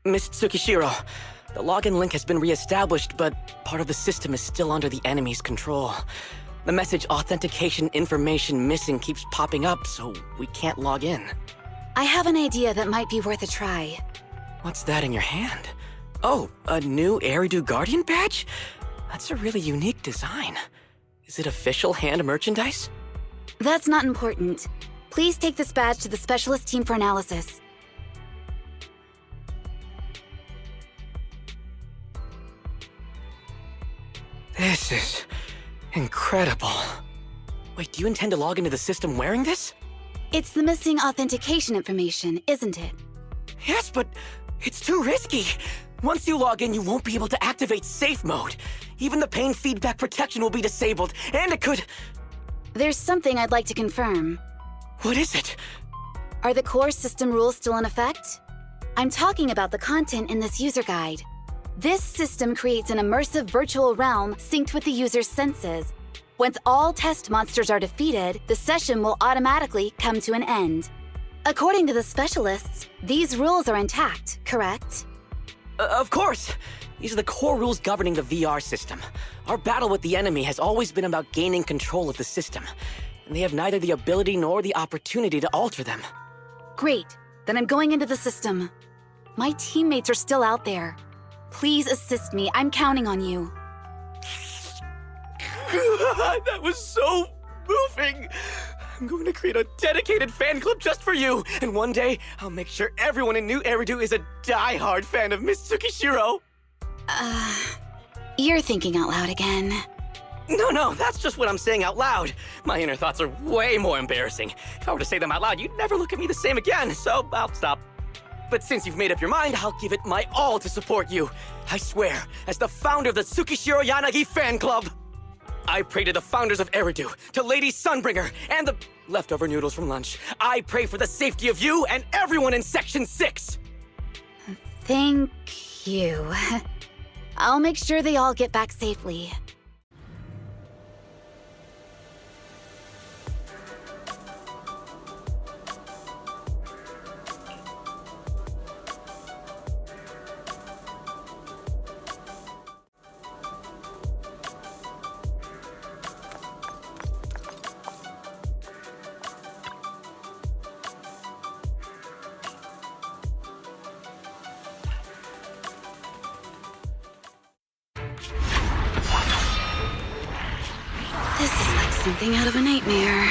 Miss Tsukishiro, the login link has been re-established, but part of the system is still under the enemy's control. The message authentication information missing keeps popping up, so we can't log in. I have an idea that might be worth a try. What's that in your hand? Oh, a new Eridu Guardian badge? That's a really unique design. Is it official hand merchandise? That's not important. Please take this badge to the specialist team for analysis. This is incredible. Wait, do you intend to log into the system wearing this? It's the missing authentication information, isn't it? Yes, but it's too risky. Once you log in, you won't be able to activate safe mode. Even the pain feedback protection will be disabled, and it could... There's something I'd like to confirm. What is it? Are the core system rules still in effect? I'm talking about the content in this user guide. This system creates an immersive virtual realm synced with the user's senses. Once all test monsters are defeated, the session will automatically come to an end. According to the specialists, these rules are intact, correct? Of course! These are the core rules governing the VR system. Our battle with the enemy has always been about gaining control of the system, and they have neither the ability nor the opportunity to alter them. Great. Then I'm going into the system. My teammates are still out there. Please assist me. I'm counting on you. That was so moving! I'm going to create a dedicated fan club just for you, and one day, I'll make sure everyone in New Eridu is a die-hard fan of Miss Tsukishiro. You're thinking out loud again. No, that's just what I'm saying out loud. My inner thoughts are way more embarrassing. If I were to say them out loud, you'd never look at me the same again, so I'll stop. But since you've made up your mind, I'll give it my all to support you. I swear, as the founder of the Tsukishiro Yanagi fan club. I pray to the founders of Eridu, to Lady Sunbringer, and the leftover noodles from lunch. I pray for the safety of you and everyone in Section 6! Thank you. I'll make sure they all get back safely. Something out of a nightmare.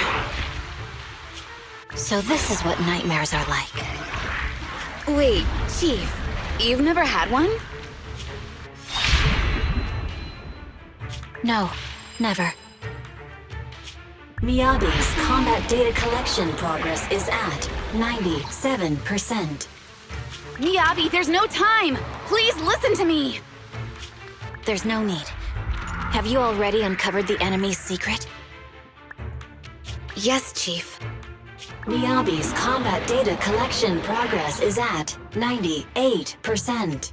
So this is what nightmares are like. Wait, Chief, you've never had one? No, never. Miyabi's combat data collection progress is at 97%. Miyabi, there's no time! Please listen to me! There's no need. Have you already uncovered the enemy's secret? Yes, Chief. Miyabi's combat data collection progress is at 98%.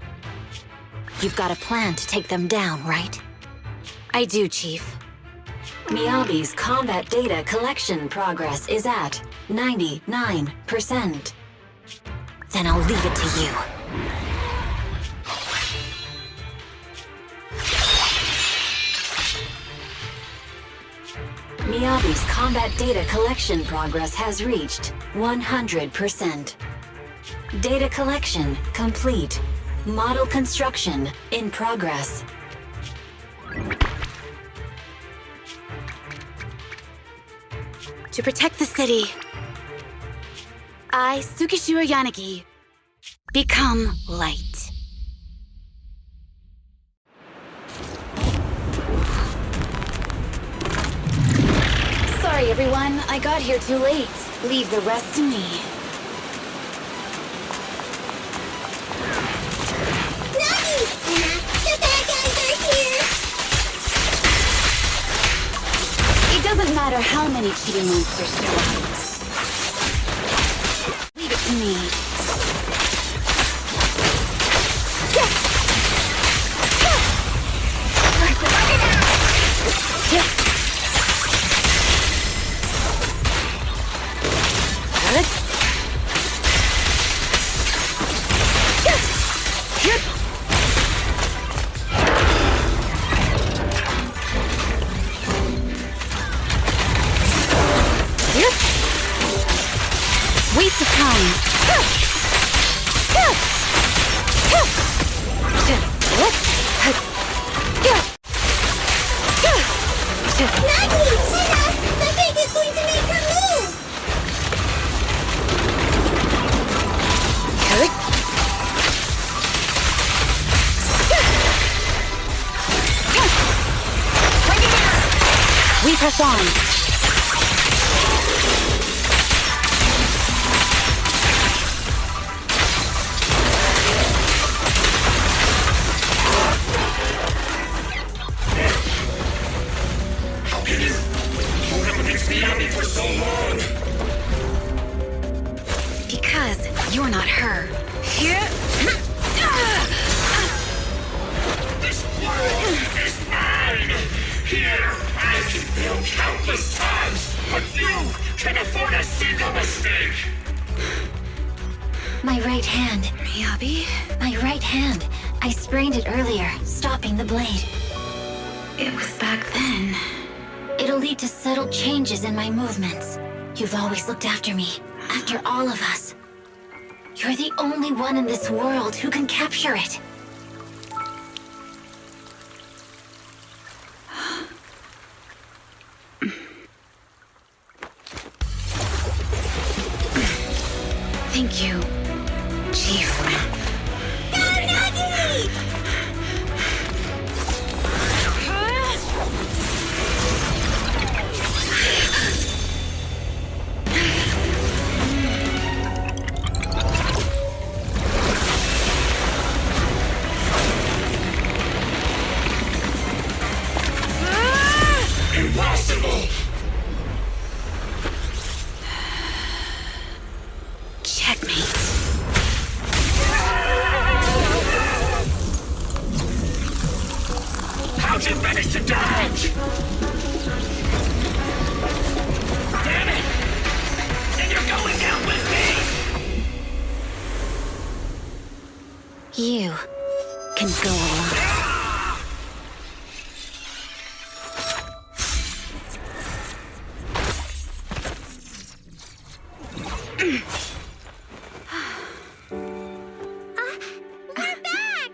You've got a plan to take them down, right? I do, Chief. Miyabi's combat data collection progress is at 99%. Then I'll leave it to you. Miyabi's combat data collection progress has reached 100%. Data collection complete. Model construction in progress. To protect the city, I, Tsukishiro Yanagi, become light. Sorry, everyone. I got here too late. Leave the rest to me. Nagi! The bad guys are here! It doesn't matter how many cheating monsters show up. Leave it to me. waste of time. Nagi! Sina! The fake is going to make her move! We press on. How can you? You have against the army for so long! Because you're not her. This world is mine! Here, I can fail countless times, but you can afford a single mistake! My right hand. Miyabi? My right hand. I sprained it earlier, stopping the blade. It was back then. It'll lead to subtle changes in my movements. You've always looked after me, after all of us. You're the only one in this world who can capture it. Thank you, Chief. Go, Nagi! Impossible! Checkmate. How'd you manage to dodge? Damn it! And you're going down with me! You can go alone. We're back!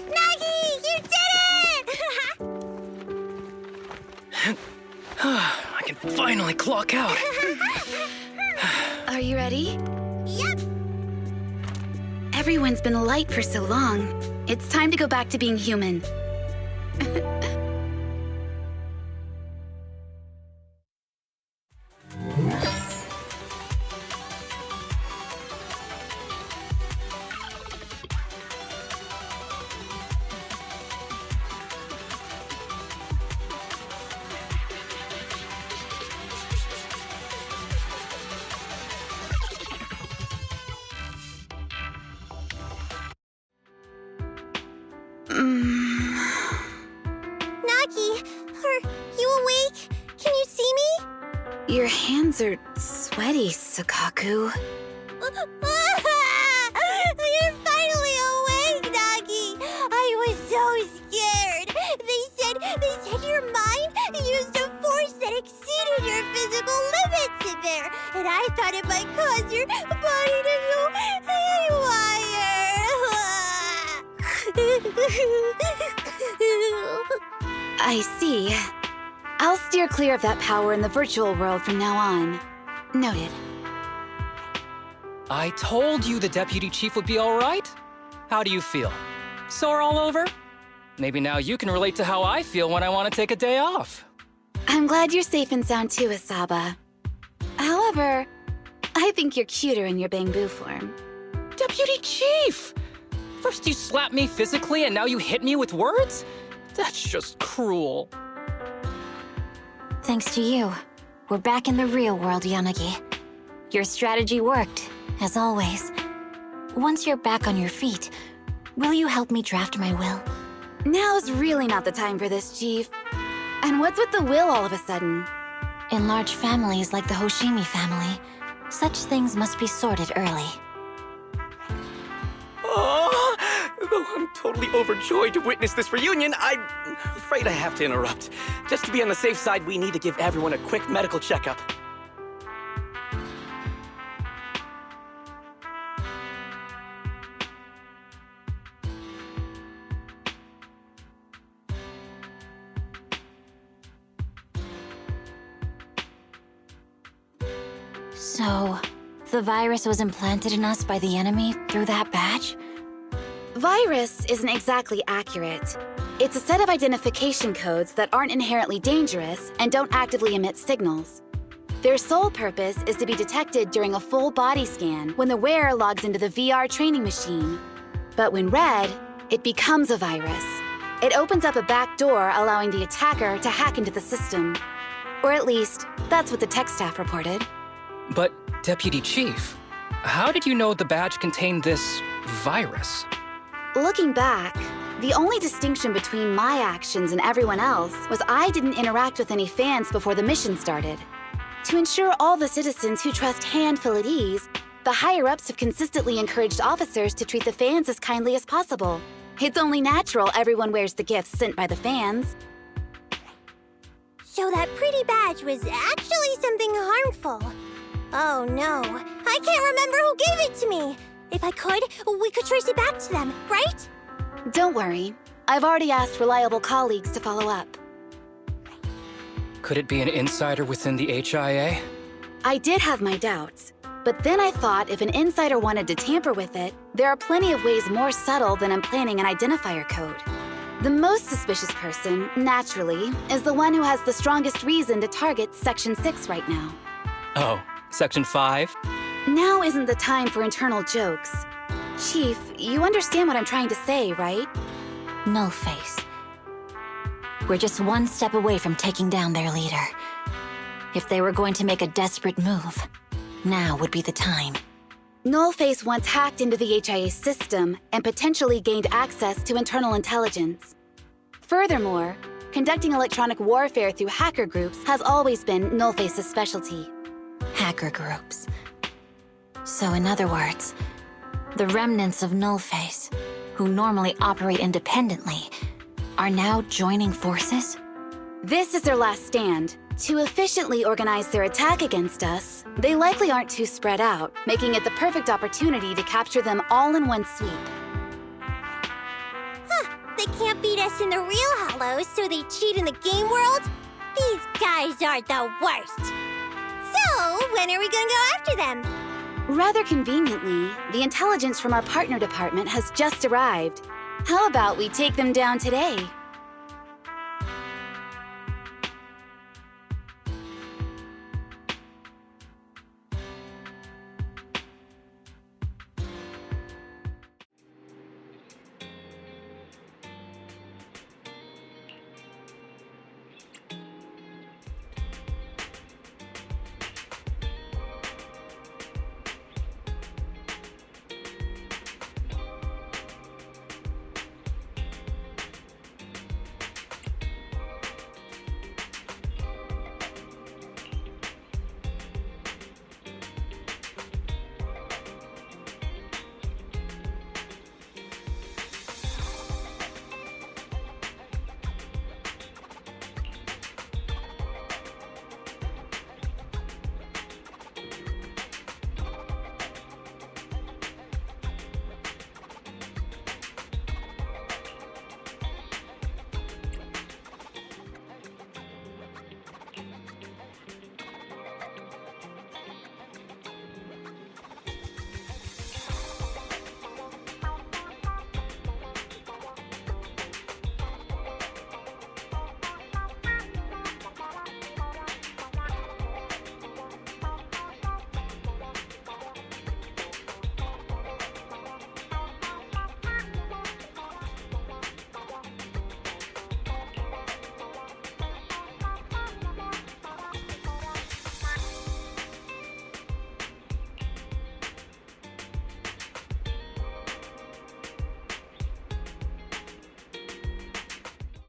Nagi, you did it! I can finally clock out. Are you ready? Yep. Everyone's been light for so long. It's time to go back to being human. Nagi, are you awake? Can you see me? Your hands are sweaty, Sukaku. You're finally awake, Nagi! I was so scared. They said your mind used a force that exceeded your physical limits in there, and I thought it might cause your body to go haywire. I see. I'll steer clear of that power in the virtual world from now on. Noted. I told you the deputy chief would be all right. How do you feel? Sore all over? Maybe now you can relate to how I feel when I want to take a day off. I'm glad you're safe and sound too, Asaba. However, I think you're cuter in your Bangbu form. Deputy chief! First you slap me physically and now you hit me with words? That's just cruel. Thanks to you, we're back in the real world, Yanagi. Your strategy worked, as always. Once you're back on your feet, will you help me draft my will? Now's really not the time for this, Chief. And what's with the will all of a sudden? In large families like the Hoshimi family, such things must be sorted early. Oh, though I'm totally overjoyed to witness this reunion, I'm afraid I have to interrupt. Just to be on the safe side, we need to give everyone a quick medical checkup. So, the virus was implanted in us by the enemy through that badge? Virus isn't exactly accurate. It's a set of identification codes that aren't inherently dangerous and don't actively emit signals. Their sole purpose is to be detected during a full body scan when the wearer logs into the VR training machine. But when read, it becomes a virus. It opens up a back door, allowing the attacker to hack into the system. Or at least, that's what the tech staff reported. But, Deputy Chief, how did you know the badge contained this virus? Looking back, the only distinction between my actions and everyone else was I didn't interact with any fans before the mission started. To ensure all the citizens who trust Han feel at ease, the higher-ups have consistently encouraged officers to treat the fans as kindly as possible. It's only natural everyone wears the gifts sent by the fans. So that pretty badge was actually something harmful. Oh no, I can't remember who gave it to me. If I could, we could trace it back to them, right? Don't worry. I've already asked reliable colleagues to follow up. Could it be an insider within the HIA? I did have my doubts, but then I thought if an insider wanted to tamper with it, there are plenty of ways more subtle than implanting an identifier code. The most suspicious person, naturally, is the one who has the strongest reason to target Section 6 right now. Oh, Section 5? Now isn't the time for internal jokes. Chief, you understand what I'm trying to say, right? Nullface. We're just one step away from taking down their leader. If they were going to make a desperate move, now would be the time. Nullface once hacked into the HIA system and potentially gained access to internal intelligence. Furthermore, conducting electronic warfare through hacker groups has always been Nullface's specialty. Hacker groups. So in other words, the remnants of Nullface, who normally operate independently, are now joining forces? This is their last stand. To efficiently organize their attack against us, they likely aren't too spread out, making it the perfect opportunity to capture them all in one sweep. Huh, they can't beat us in the real Hollows, so they cheat in the game world? These guys are the worst. So, when are we gonna go after them? Rather conveniently, the intelligence from our partner department has just arrived. How about we take them down today?